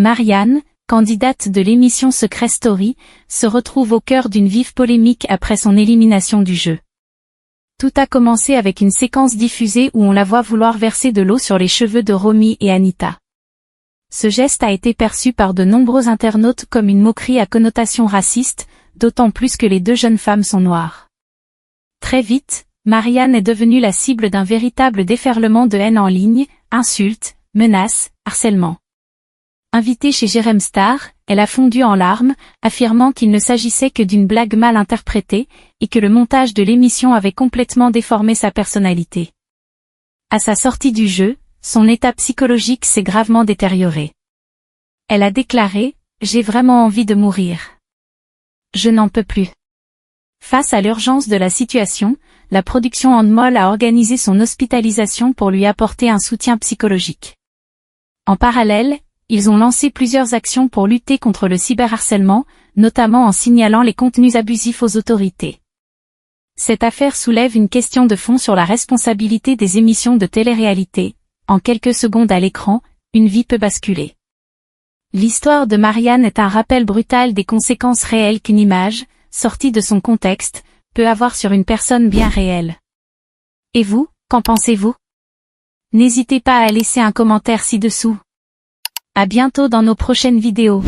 Marianne, candidate de l'émission Secret Story, se retrouve au cœur d'une vive polémique après son élimination du jeu. Tout a commencé avec une séquence diffusée où on la voit vouloir verser de l'eau sur les cheveux de Romy et Anita. Ce geste a été perçu par de nombreux internautes comme une moquerie à connotation raciste, d'autant plus que les deux jeunes femmes sont noires. Très vite, Marianne est devenue la cible d'un véritable déferlement de haine en ligne, insultes, menaces, harcèlement. Invitée chez Jérém Star, elle a fondu en larmes, affirmant qu'il ne s'agissait que d'une blague mal interprétée, et que le montage de l'émission avait complètement déformé sa personnalité. À sa sortie du jeu, son état psychologique s'est gravement détérioré. Elle a déclaré « J'ai vraiment envie de mourir. Je n'en peux plus ». Face à l'urgence de la situation, la production Handmol a organisé son hospitalisation pour lui apporter un soutien psychologique. En parallèle, ils ont lancé plusieurs actions pour lutter contre le cyberharcèlement, notamment en signalant les contenus abusifs aux autorités. Cette affaire soulève une question de fond sur la responsabilité des émissions de télé-réalité. En quelques secondes à l'écran, une vie peut basculer. L'histoire de Marianne est un rappel brutal des conséquences réelles qu'une image, sortie de son contexte, peut avoir sur une personne bien réelle. Et vous, qu'en pensez-vous? N'hésitez pas à laisser un commentaire ci-dessous. À bientôt dans nos prochaines vidéos.